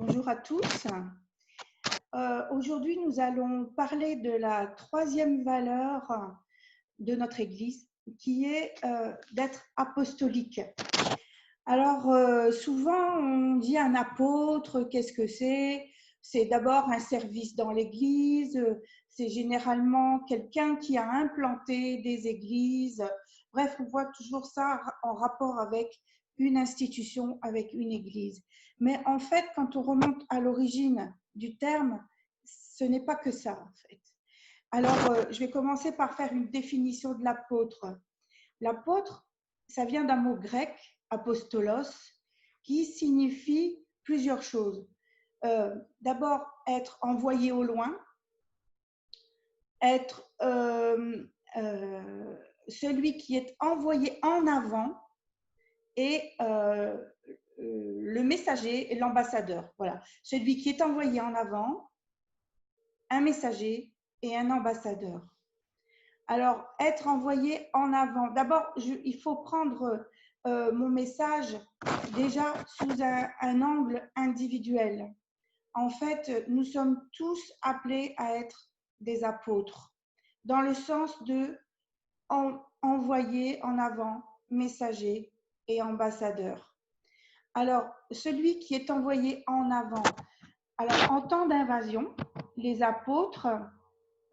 Bonjour à tous. Aujourd'hui, nous allons parler de la troisième valeur de notre Église, qui est d'être apostolique. Alors, souvent, on dit un apôtre, qu'est-ce que c'est? C'est d'abord un service dans l'Église, c'est généralement quelqu'un qui a implanté des églises. Bref, on voit toujours ça en rapport avec une institution, avec une église. Mais en fait, quand on remonte à l'origine du terme, ce n'est pas que ça, en fait. Alors, je vais commencer par faire une définition de l'apôtre. L'apôtre, ça vient d'un mot grec, apostolos, qui signifie plusieurs choses. D'abord, être envoyé au loin, être celui qui est envoyé en avant et le messager et l'ambassadeur. Voilà, celui qui est envoyé en avant, un messager et un ambassadeur. Alors, être envoyé en avant. D'abord, il faut prendre mon message déjà sous un angle individuel. En fait, nous sommes tous appelés à être des apôtres, dans le sens de envoyer en avant, messager et ambassadeur. Alors, celui qui est envoyé en avant, alors en temps d'invasion, les apôtres,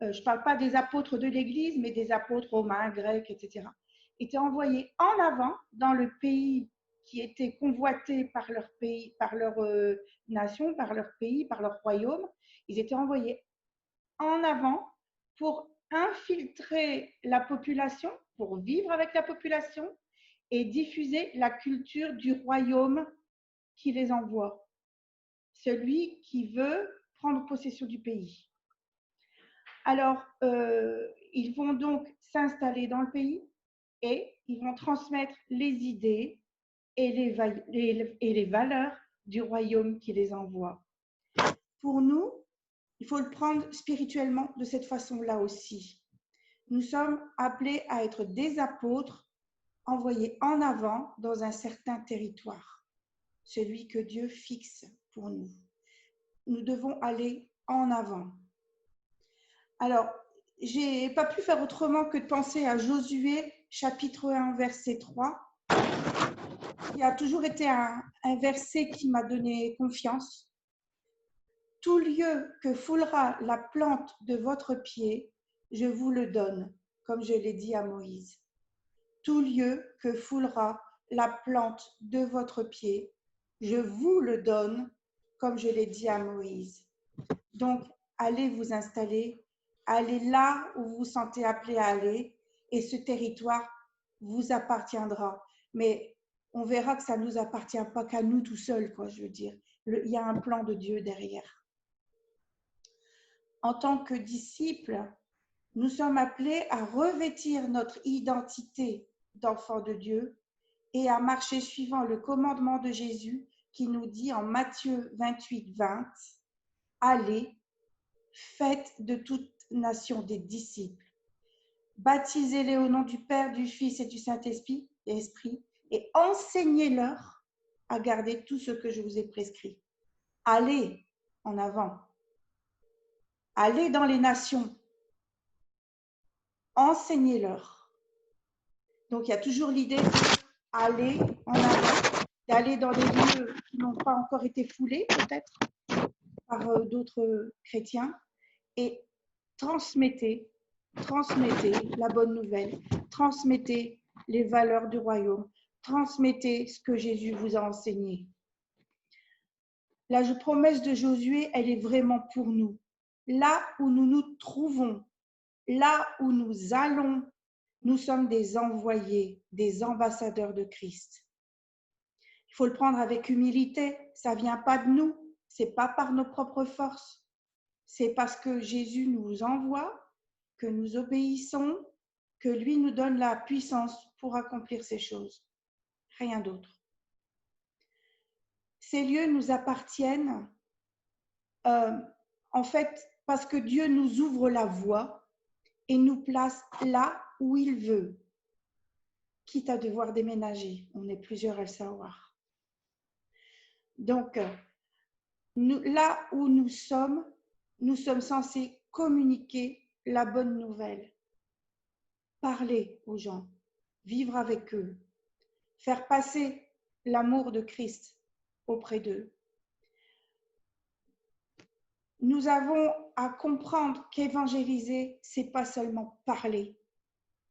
je ne parle pas des apôtres de l'Église, mais des apôtres romains, grecs, etc., étaient envoyés en avant dans le pays qui était convoité par leur pays, par leur nation, par leur pays, par leur royaume. Ils étaient envoyés en avant pour infiltrer la population, pour vivre avec la population et diffuser la culture du royaume qui les envoie, celui qui veut prendre possession du pays. Alors, ils vont donc s'installer dans le pays et ils vont transmettre les idées et les valeurs du royaume qui les envoie. Pour nous, il faut le prendre spirituellement de cette façon-là aussi. Nous sommes appelés à être des apôtres envoyés en avant dans un certain territoire, celui que Dieu fixe pour nous. Nous devons aller en avant. Alors, je n'ai pas pu faire autrement que de penser à Josué, chapitre 1, verset 3, qui a toujours été un verset qui m'a donné confiance. Tout lieu que foulera la plante de votre pied, je vous le donne, comme je l'ai dit à Moïse. Tout lieu que foulera la plante de votre pied, je vous le donne, comme je l'ai dit à Moïse. Donc, allez vous installer, allez là où vous vous sentez appelé à aller, et ce territoire vous appartiendra. Mais on verra que ça ne nous appartient pas qu'à nous tout seuls, quoi, je veux dire. Il y a un plan de Dieu derrière. En tant que disciples, nous sommes appelés à revêtir notre identité d'enfants de Dieu et à marcher suivant le commandement de Jésus qui nous dit en Matthieu 28, 20, « Allez, faites de toute nation des disciples, baptisez-les au nom du Père, du Fils et du Saint-Esprit et enseignez-leur à garder tout ce que je vous ai prescrit. » Allez en avant. Allez dans les nations. Enseignez-leur. Donc, il y a toujours l'idée d'aller en avant, d'aller dans des lieux qui n'ont pas encore été foulés, peut-être, par d'autres chrétiens, et transmettez la bonne nouvelle, transmettez les valeurs du royaume, transmettez ce que Jésus vous a enseigné. La promesse de Josué, elle est vraiment pour nous. Là où nous nous trouvons, là où nous allons, nous sommes des envoyés, des ambassadeurs de Christ. Il faut le prendre avec humilité, ça ne vient pas de nous, ce n'est pas par nos propres forces, c'est parce que Jésus nous envoie, que nous obéissons, que lui nous donne la puissance pour accomplir ces choses. Rien d'autre. Ces lieux nous appartiennent, en fait, parce que Dieu nous ouvre la voie et nous place là où il veut, quitte à devoir déménager. On est plusieurs à le savoir. Donc, là où nous sommes censés communiquer la bonne nouvelle, parler aux gens, vivre avec eux, faire passer l'amour de Christ auprès d'eux. Nous avons à comprendre qu'évangéliser, c'est pas seulement parler,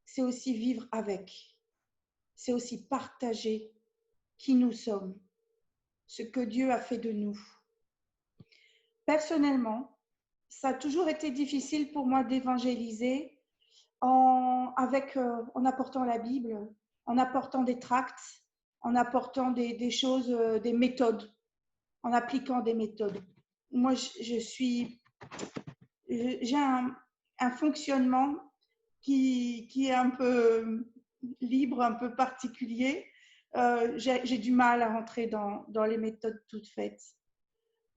c'est aussi vivre avec, c'est aussi partager qui nous sommes, ce que Dieu a fait de nous. Personnellement, ça a toujours été difficile pour moi d'évangéliser en apportant la Bible, en apportant des tracts, en apportant des choses, des méthodes, en appliquant des méthodes. Moi, j'ai un fonctionnement qui est un peu libre, un peu particulier. J'ai du mal à rentrer dans les méthodes toutes faites.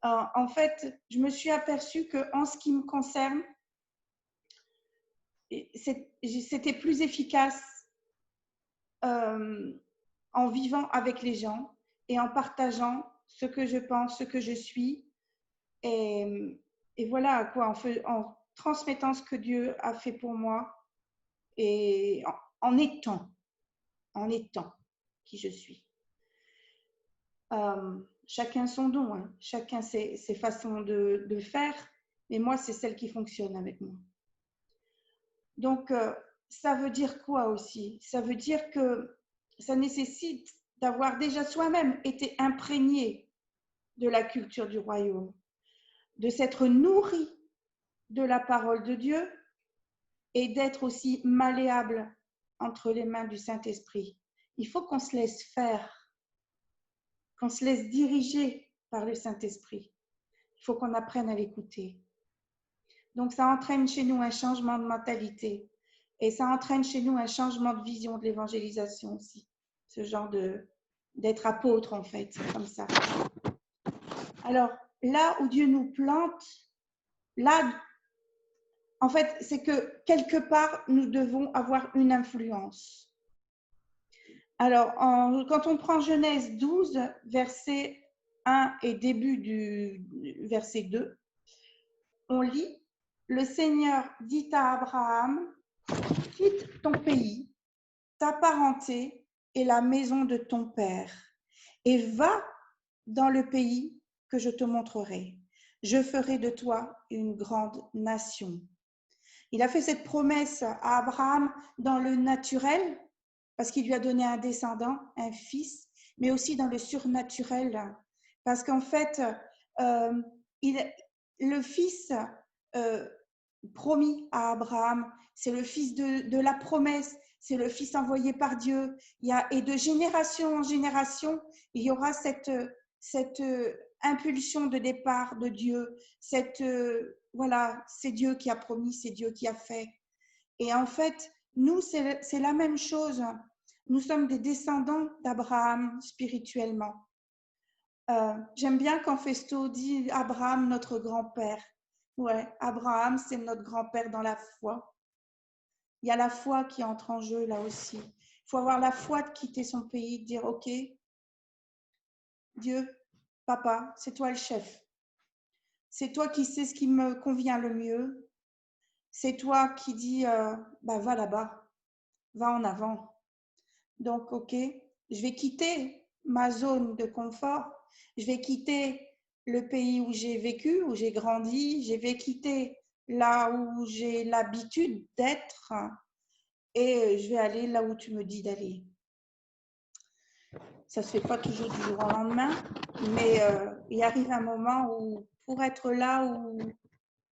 En fait, je me suis aperçue qu'en ce qui me concerne, c'était plus efficace en vivant avec les gens et en partageant ce que je pense, ce que je suis. Et voilà, quoi, en transmettant ce que Dieu a fait pour moi et en étant qui je suis. Chacun son don, hein. Chacun ses façons de faire, mais moi, c'est celle qui fonctionne avec moi. Donc, ça veut dire quoi aussi? Ça veut dire que ça nécessite d'avoir déjà soi-même été imprégné de la culture du royaume, de s'être nourri de la parole de Dieu et d'être aussi malléable entre les mains du Saint-Esprit. Il faut qu'on se laisse faire, qu'on se laisse diriger par le Saint-Esprit. Il faut qu'on apprenne à l'écouter. Donc, ça entraîne chez nous un changement de mentalité et ça entraîne chez nous un changement de vision de l'évangélisation aussi. Ce genre d'être apôtre, en fait, comme ça. Alors, là où Dieu nous plante, là, en fait, c'est que quelque part, nous devons avoir une influence. Alors, quand on prend Genèse 12, verset 1 et début du verset 2, on lit « Le Seigneur dit à Abraham, quitte ton pays, ta parenté et la maison de ton père, et va dans le pays que je te montrerai. Je ferai de toi une grande nation. » Il a fait cette promesse à Abraham dans le naturel, parce qu'il lui a donné un descendant, un fils, mais aussi dans le surnaturel, parce qu'en fait, le fils promis à Abraham, c'est le fils de la promesse, c'est le fils envoyé par Dieu. Et de génération en génération, il y aura cette impulsion de départ de Dieu, voilà, c'est Dieu qui a promis, c'est Dieu qui a fait. Et en fait, nous, c'est la même chose. Nous sommes des descendants d'Abraham spirituellement. J'aime bien quand Festo dit Abraham, notre grand-père. Ouais, Abraham, c'est notre grand-père dans la foi. Il y a la foi qui entre en jeu là aussi. Il faut avoir la foi de quitter son pays, de dire ok, Dieu, papa, c'est toi le chef. C'est toi qui sais ce qui me convient le mieux. C'est toi qui dis va là-bas, va en avant. Donc ok, je vais quitter ma zone de confort. Je vais quitter le pays où j'ai vécu, où j'ai grandi. Je vais quitter là où j'ai l'habitude d'être et je vais aller là où tu me dis d'aller. Ça ne se fait pas toujours du jour au lendemain, mais il arrive un moment où pour être là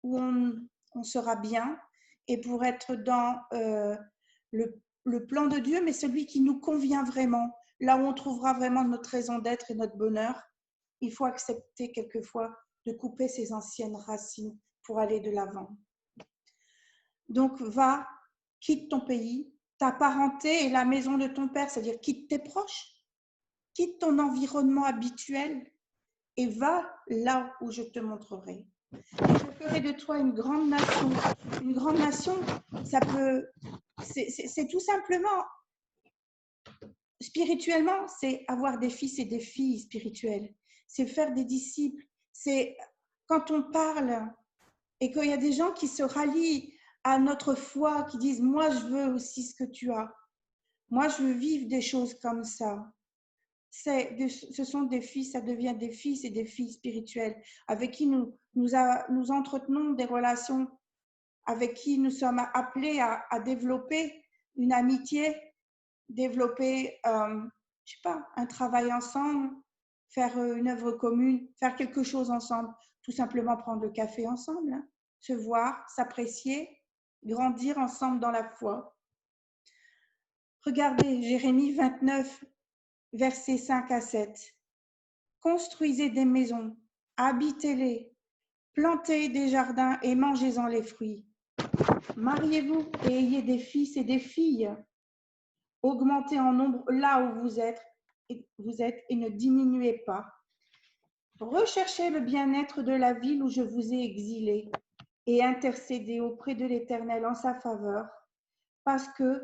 où on sera bien et pour être dans le plan de Dieu, mais celui qui nous convient vraiment, là où on trouvera vraiment notre raison d'être et notre bonheur, il faut accepter quelquefois de couper ses anciennes racines pour aller de l'avant. Donc va, quitte ton pays, ta parenté et la maison de ton père, c'est-à-dire quitte tes proches, quitte ton environnement habituel et va là où je te montrerai. Je ferai de toi une grande nation. Une grande nation, c'est tout simplement, spirituellement, c'est avoir des fils et des filles spirituels. C'est faire des disciples, C'est quand on parle et qu'il y a des gens qui se rallient à notre foi, qui disent « moi, je veux aussi ce que tu as. Moi, je veux vivre des choses comme ça. » Ce sont des fils, ça devient des fils et des filles spirituelles avec qui nous entretenons des relations, avec qui nous sommes appelés à développer une amitié, développer, je sais pas, un travail ensemble, faire une œuvre commune, faire quelque chose ensemble, tout simplement prendre le café ensemble, hein, se voir, s'apprécier, grandir ensemble dans la foi. Regardez Jérémie 29, versets 5 à 7. Construisez des maisons, habitez-les, plantez des jardins et mangez-en les fruits. Mariez-vous et ayez des fils et des filles. Augmentez en nombre là où vous êtes et ne diminuez pas. Recherchez le bien-être de la ville où je vous ai exilé et intercédez auprès de l'Éternel en sa faveur, parce que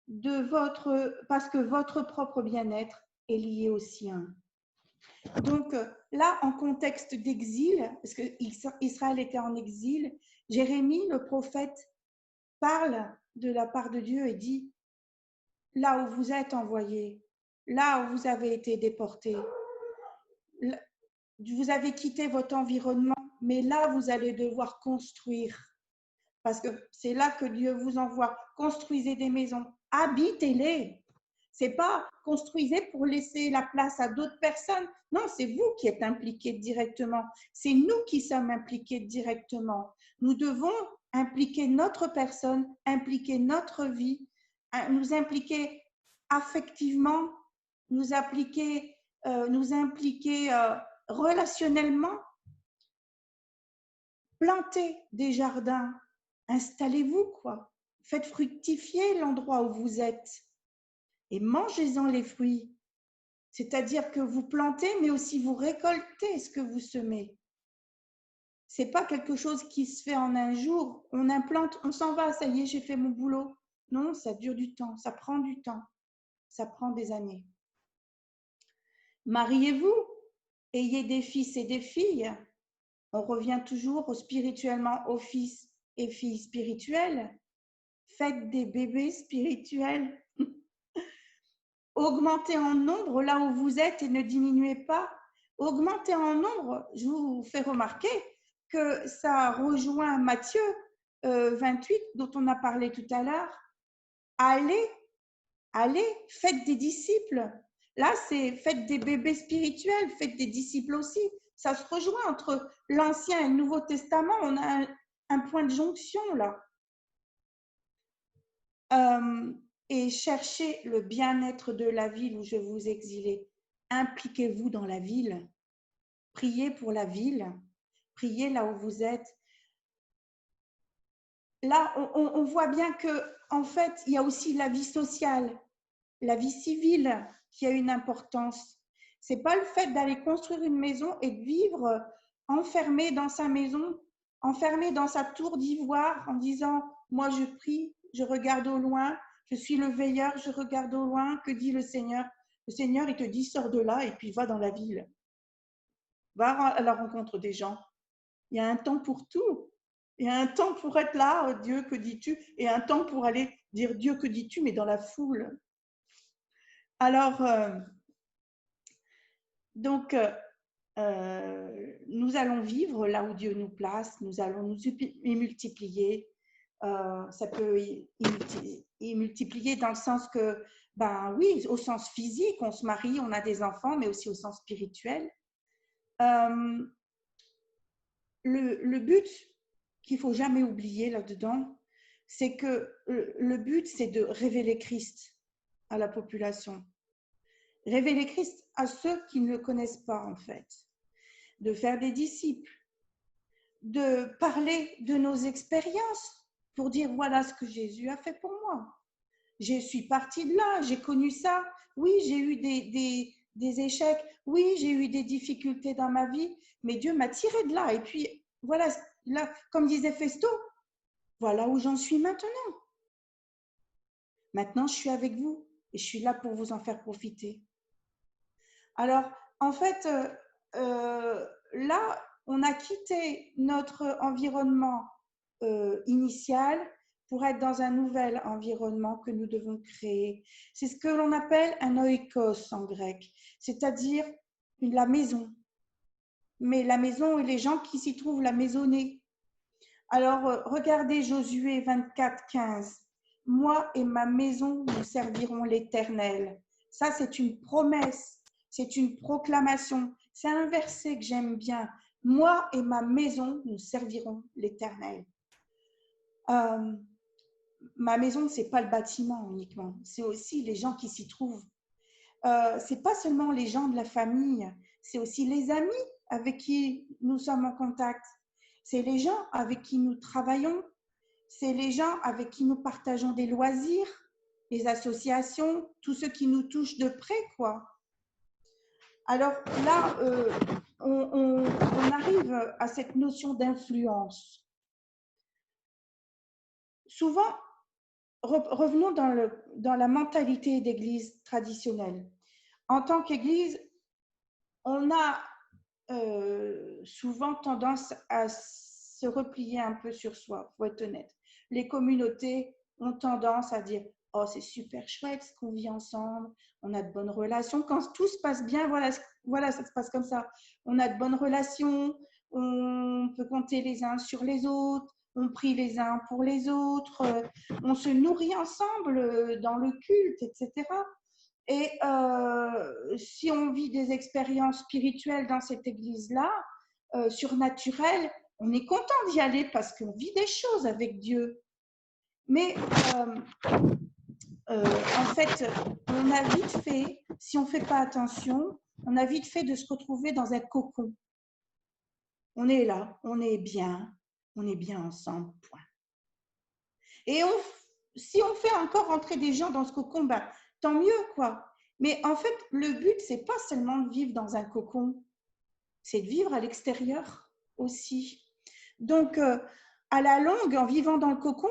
votre propre bien-être est lié au sien. Donc là, en contexte d'exil, parce qu'Israël était en exil, Jérémie, le prophète, parle de la part de Dieu et dit « Là où vous êtes envoyés, là où vous avez été déportés, vous avez quitté votre environnement, mais là, vous allez devoir construire. Parce que c'est là que Dieu vous envoie. Construisez des maisons, habitez-les. C'est pas construisez pour laisser la place à d'autres personnes. Non, c'est vous qui êtes impliqués directement. C'est nous qui sommes impliqués directement. Nous devons impliquer notre personne, impliquer notre vie, nous impliquer affectivement, nous impliquer relationnellement. Plantez des jardins, installez-vous, quoi. Faites fructifier l'endroit où vous êtes et mangez-en les fruits. C'est-à-dire que vous plantez, mais aussi vous récoltez ce que vous semez. C'est pas quelque chose qui se fait en un jour. On implante, on s'en va, ça y est, j'ai fait mon boulot. Non, ça dure du temps, ça prend du temps, ça prend des années. Mariez-vous, ayez des fils et des filles. On revient toujours spirituellement aux fils et filles spirituels. Faites des bébés spirituels. Augmentez en nombre là où vous êtes et ne diminuez pas. Augmentez en nombre, je vous fais remarquer que ça rejoint Matthieu 28 dont on a parlé tout à l'heure. Allez, faites des disciples. Là, c'est faites des bébés spirituels, faites des disciples aussi. Ça se rejoint entre l'Ancien et le Nouveau Testament. On a un point de jonction là. Et cherchez le bien-être de la ville où je vous exilez. Impliquez-vous dans la ville. Priez pour la ville. Priez là où vous êtes. Là, on voit bien que, en fait, il y a aussi la vie sociale, la vie civile qui a une importance. C'est pas le fait d'aller construire une maison et de vivre enfermé dans sa maison, enfermé dans sa tour d'ivoire en disant « moi je prie, je regarde au loin, je suis le veilleur, je regarde au loin, que dit le Seigneur ?» Le Seigneur, il te dit « sors de là et puis va dans la ville. Va à la rencontre des gens. » Il y a un temps pour tout. Il y a un temps pour être là, « Dieu, que dis-tu » et un temps pour aller dire « Dieu, que dis-tu » mais dans la foule. Alors, donc, nous allons vivre là où Dieu nous place, nous allons nous y multiplier. Ça peut y multiplier dans le sens que, ben oui, au sens physique, on se marie, on a des enfants, mais aussi au sens spirituel. Le but qu'il ne faut jamais oublier là-dedans, c'est que le but, c'est de révéler Christ à la population. Révéler Christ à ceux qui ne le connaissent pas, en fait. De faire des disciples. De parler de nos expériences pour dire voilà ce que Jésus a fait pour moi. Je suis partie de là, j'ai connu ça. Oui, j'ai eu des échecs. Oui, j'ai eu des difficultés dans ma vie, mais Dieu m'a tiré de là. Et puis, voilà, là, comme disait Festo, voilà où j'en suis maintenant. Maintenant, je suis avec vous et je suis là pour vous en faire profiter. Alors, en fait, là, on a quitté notre environnement initial pour être dans un nouvel environnement que nous devons créer. C'est ce que l'on appelle un oikos en grec, c'est-à-dire la maison. Mais la maison et les gens qui s'y trouvent, la maisonnée. Alors, regardez Josué 24, 15. Moi et ma maison, nous servirons l'Éternel. Ça, c'est une promesse, c'est une proclamation. C'est un verset que j'aime bien. Moi et ma maison, nous servirons l'Éternel. Ma maison, ce n'est pas le bâtiment uniquement, c'est aussi les gens qui s'y trouvent. Ce n'est pas seulement les gens de la famille, c'est aussi les amis avec qui nous sommes en contact. C'est les gens avec qui nous travaillons, c'est les gens avec qui nous partageons des loisirs, les associations, tout ce qui nous touche de près, quoi. Alors là, on arrive à cette notion d'influence. Souvent, revenons dans la mentalité d'église traditionnelle. En tant qu'église, on a souvent tendance à se replier un peu sur soi, il faut être honnête. Les communautés ont tendance à dire « Oh, c'est super chouette ce qu'on vit ensemble, on a de bonnes relations. » Quand tout se passe bien, voilà, ça se passe comme ça. On a de bonnes relations, on peut compter les uns sur les autres, on prie les uns pour les autres, on se nourrit ensemble dans le culte, etc. Et si on vit des expériences spirituelles dans cette église-là, surnaturelles, on est content d'y aller parce qu'on vit des choses avec Dieu. Mais en fait, on a vite fait, si on ne fait pas attention, on a vite fait de se retrouver dans un cocon. On est là, on est bien ensemble, point. Et si on fait encore rentrer des gens dans ce cocon, ben, tant mieux, quoi. Mais en fait, le but, c'est pas seulement de vivre dans un cocon, c'est de vivre à l'extérieur aussi. Donc, à la longue, en vivant dans le cocon,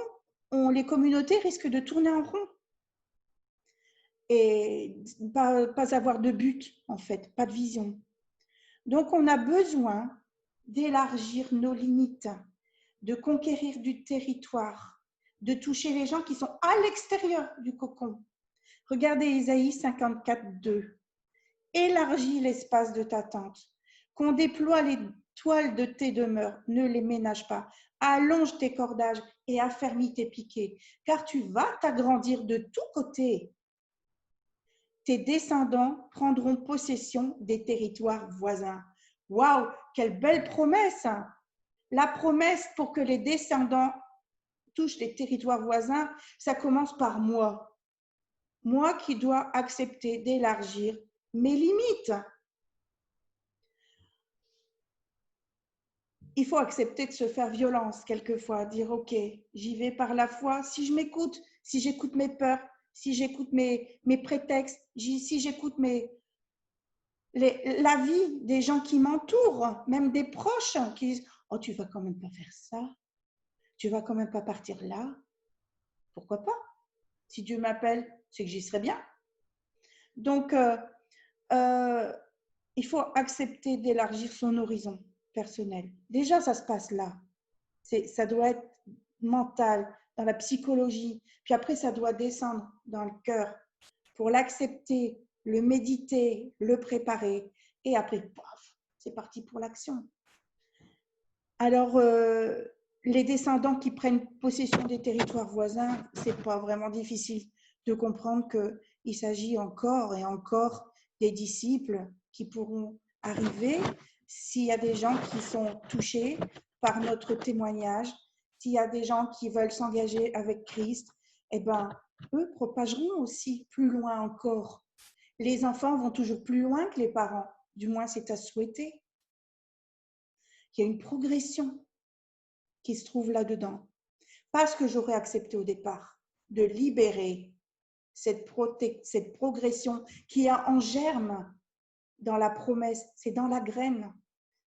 les communautés risquent de tourner en rond et pas avoir de but, en fait, pas de vision. Donc, on a besoin d'élargir nos limites, de conquérir du territoire, de toucher les gens qui sont à l'extérieur du cocon. Regardez Isaïe 54, 2. Élargis l'espace de ta tente, qu'on déploie les toiles de tes demeures, ne les ménage pas. Allonge tes cordages et affermis tes piquets, car tu vas t'agrandir de tous côtés. Tes descendants prendront possession des territoires voisins. Waouh, quelle belle promesse! La promesse pour que les descendants touchent les territoires voisins, ça commence par moi. Moi qui dois accepter d'élargir mes limites. Il faut accepter de se faire violence quelquefois, dire ok, j'y vais par la foi. Si je m'écoute, si j'écoute mes peurs, si j'écoute mes prétextes, si j'écoute la vie des gens qui m'entourent, même des proches qui disent oh, tu vas quand même pas faire ça, tu vas quand même pas partir là. Pourquoi pas? Si Dieu m'appelle, c'est que j'y serai bien. Donc, il faut accepter d'élargir son horizon personnel. Déjà, ça se passe là. Ça doit être mental, dans la psychologie. Puis après, ça doit descendre dans le cœur pour l'accepter, le méditer, le préparer. Et après, paf, c'est parti pour l'action. Alors, les descendants qui prennent possession des territoires voisins, c'est pas vraiment difficile de comprendre qu'il s'agit encore et encore des disciples qui pourront arriver s'il y a des gens qui sont touchés par notre témoignage, s'il y a des gens qui veulent s'engager avec Christ, eh ben, eux propageront aussi plus loin encore. Les enfants vont toujours plus loin que les parents, du moins c'est à souhaiter. Il y a une progression qui se trouve là-dedans. Parce que j'aurais accepté au départ de libérer cette progression qui est en germe dans la promesse, c'est dans la graine.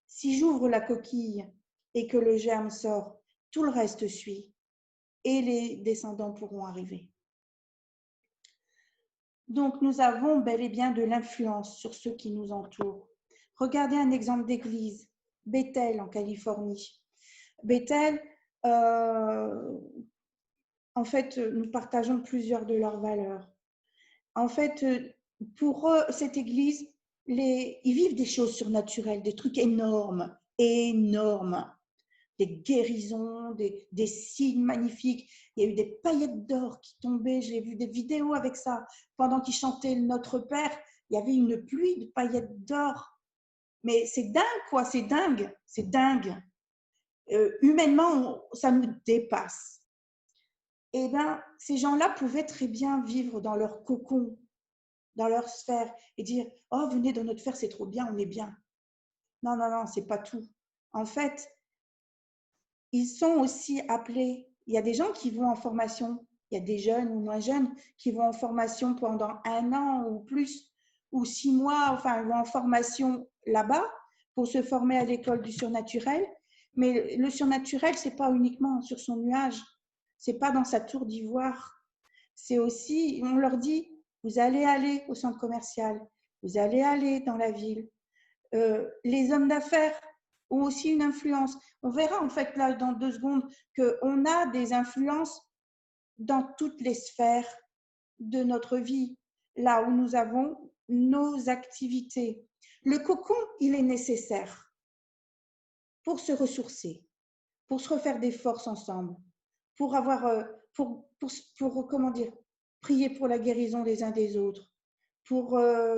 Si j'ouvre la coquille et que le germe sort, tout le reste suit et les descendants pourront arriver. Donc, nous avons bel et bien de l'influence sur ceux qui nous entourent. Regardez un exemple d'église. Bethel en Californie. Bethel, en fait, nous partageons plusieurs de leurs valeurs. En fait, pour eux, cette église, ils vivent des choses surnaturelles, des trucs énormes, énormes. Des guérisons, des signes magnifiques. Il y a eu des paillettes d'or qui tombaient. J'ai vu des vidéos avec ça. Pendant qu'ils chantaient Notre Père, il y avait une pluie de paillettes d'or. Mais c'est dingue, quoi. C'est dingue. C'est dingue. Humainement, ça nous dépasse. Eh bien, ces gens-là pouvaient très bien vivre dans leur cocon, dans leur sphère, et dire « Oh, venez dans notre sphère, c'est trop bien, on est bien. » Non, non, non, c'est pas tout. En fait, ils sont aussi appelés. Il y a des gens qui vont en formation, il y a des jeunes ou moins jeunes qui vont en formation pendant 1 an ou plus, ou 6 mois, enfin, ils vont en formation là-bas pour se former à l'école du surnaturel. Mais le surnaturel, ce n'est pas uniquement sur son nuage, ce n'est pas dans sa tour d'ivoire. C'est aussi, on leur dit, vous allez aller au centre commercial, vous allez aller dans la ville. Les hommes d'affaires ont aussi une influence. On verra en fait là dans 2 secondes qu'on a des influences dans toutes les sphères de notre vie, là où nous avons nos activités. Le cocon, il est nécessaire pour se ressourcer, pour se refaire des forces ensemble, pour avoir, comment dire, prier pour la guérison les uns des autres.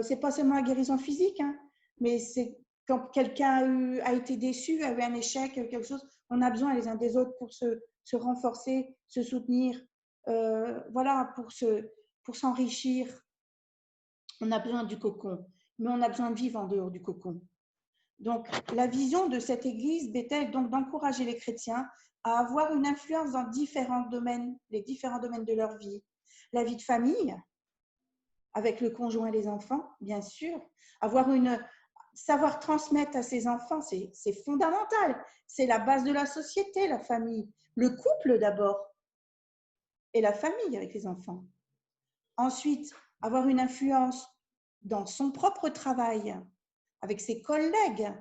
C'est pas seulement la guérison physique, hein, mais c'est quand quelqu'un a été déçu, a eu un échec, quelque chose, on a besoin les uns des autres pour se renforcer, se soutenir, voilà, pour s'enrichir. On a besoin du cocon, mais on a besoin de vivre en dehors du cocon. Donc, la vision de cette Église Bethel, donc d'encourager les chrétiens à avoir une influence dans différents domaines, les différents domaines de leur vie. La vie de famille, avec le conjoint et les enfants, bien sûr. Savoir transmettre à ses enfants, c'est fondamental. C'est la base de la société, la famille. Le couple d'abord et la famille avec les enfants. Ensuite, avoir une influence dans son propre travail, avec ses collègues.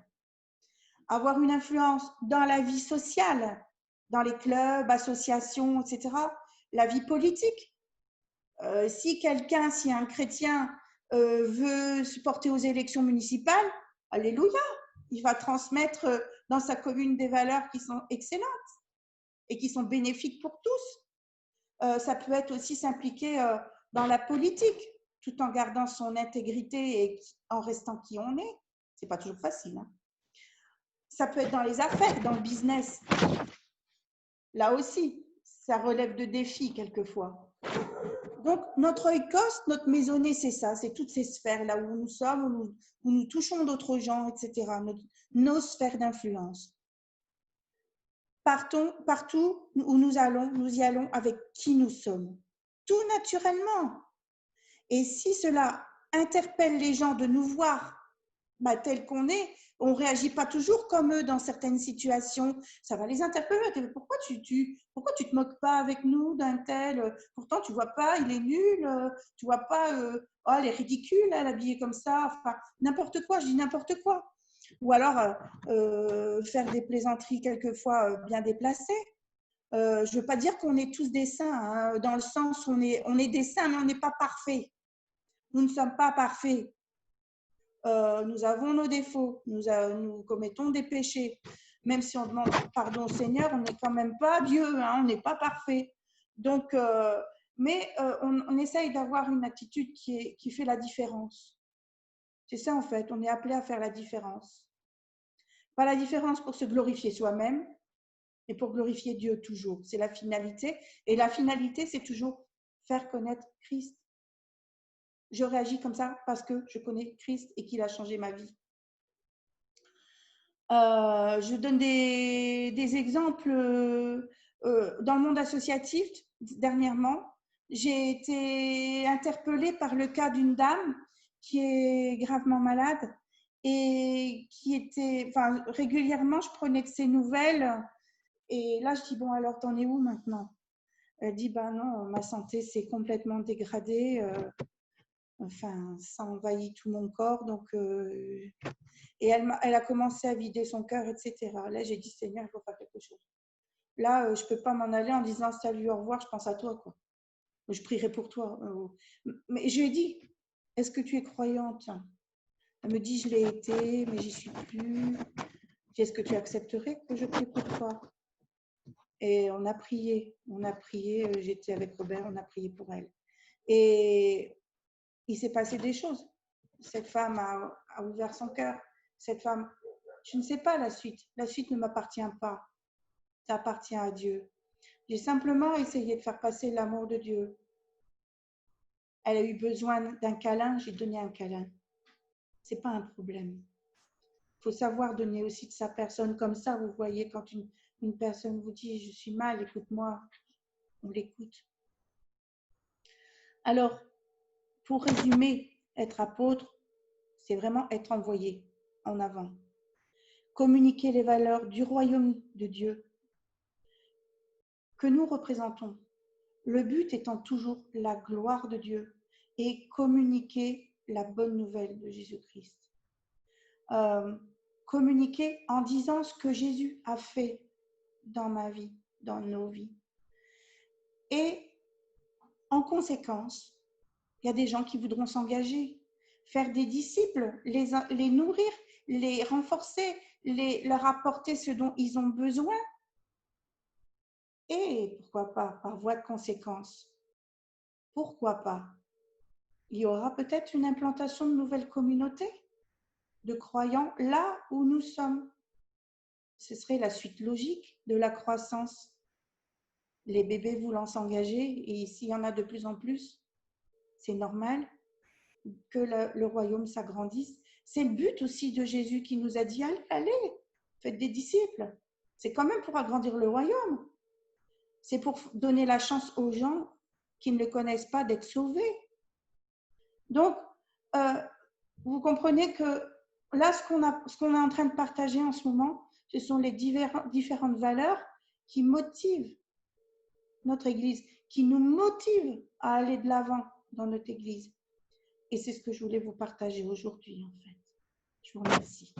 Avoir une influence dans la vie sociale, dans les clubs, associations, etc. La vie politique. Si un chrétien veut se porter aux élections municipales, alléluia, il va transmettre dans sa commune des valeurs qui sont excellentes et qui sont bénéfiques pour tous. Ça peut être aussi s'impliquer dans la politique, tout en gardant son intégrité et en restant qui on est. C'est pas toujours facile, hein. Ça peut être dans les affaires, dans le business. Là aussi, ça relève de défis quelquefois. Donc, notre oikos, notre maisonnée, c'est ça, c'est toutes ces sphères là où nous sommes, où nous touchons d'autres gens, etc. Nos sphères d'influence. Partout où nous y allons avec qui nous sommes, tout naturellement. Et si cela interpelle les gens de nous voir tels qu'on est, on ne réagit pas toujours comme eux dans certaines situations. Ça va les interpeller. Pourquoi tu te moques pas avec nous d'un tel? Pourtant, tu vois pas, il est nul. Tu vois pas, oh, elle est ridicule, elle est habillée comme ça. Enfin, n'importe quoi, je dis n'importe quoi. Ou alors, faire des plaisanteries quelquefois bien déplacées. Je ne veux pas dire qu'on est tous des saints, hein, dans le sens où on est des saints, mais on n'est pas parfaits. Nous ne sommes pas parfaits. Nous avons nos défauts, nous commettons des péchés. Même si on demande pardon au Seigneur, on n'est quand même pas Dieu, hein, on n'est pas parfait. Donc, on essaye d'avoir une attitude qui fait la différence. C'est ça en fait, on est appelé à faire la différence. Pas la différence pour se glorifier soi-même, mais pour glorifier Dieu toujours. C'est la finalité. Et la finalité, c'est toujours faire connaître Christ. Je réagis comme ça parce que je connais Christ et qu'il a changé ma vie. Je donne des exemples dans le monde associatif. Dernièrement, j'ai été interpellée par le cas d'une dame qui est gravement malade et régulièrement, je prenais de ses nouvelles. Et là, je dis, bon, alors, t'en es où maintenant? Elle dit, ben non, ma santé s'est complètement dégradée. Enfin, ça envahit tout mon corps. Donc, et elle a commencé à vider son cœur, etc. Là, j'ai dit, Seigneur, il faut faire quelque chose. Là, je ne peux pas m'en aller en disant salut, au revoir, je pense à toi, quoi. Je prierai pour toi. Mais je lui ai dit, est-ce que tu es croyante? Elle me dit, je l'ai été, mais j'y suis plus. Est-ce que tu accepterais que je prie pour toi? Et on a prié, j'étais avec Robert, on a prié pour elle. Et il s'est passé des choses. Cette femme a ouvert son cœur. Cette femme, je ne sais pas la suite. La suite ne m'appartient pas. Ça appartient à Dieu. J'ai simplement essayé de faire passer l'amour de Dieu. Elle a eu besoin d'un câlin, j'ai donné un câlin. Ce n'est pas un problème. Il faut savoir donner aussi de sa personne comme ça. Vous voyez, quand une personne vous dit « je suis mal, écoute-moi », on l'écoute. Alors, pour résumer, être apôtre, c'est vraiment être envoyé en avant. Communiquer les valeurs du royaume de Dieu que nous représentons. Le but étant toujours la gloire de Dieu et communiquer la bonne nouvelle de Jésus-Christ. Communiquer en disant ce que Jésus a fait dans ma vie, dans nos vies. Et en conséquence, il y a des gens qui voudront s'engager, faire des disciples, les nourrir, les renforcer, leur apporter ce dont ils ont besoin. Et pourquoi pas, par voie de conséquence, pourquoi pas, il y aura peut-être une implantation de nouvelles communautés de croyants là où nous sommes. Ce serait la suite logique de la croissance. Les bébés voulant s'engager, et s'il y en a de plus en plus, c'est normal que le royaume s'agrandisse. C'est le but aussi de Jésus qui nous a dit, allez, faites des disciples. C'est quand même pour agrandir le royaume. C'est pour donner la chance aux gens qui ne le connaissent pas d'être sauvés. Donc, vous comprenez que là, ce qu'on est en train de partager en ce moment, ce sont les différentes valeurs qui motivent notre Église, qui nous motivent à aller de l'avant dans notre Église. Et c'est ce que je voulais vous partager aujourd'hui, en fait. Je vous remercie.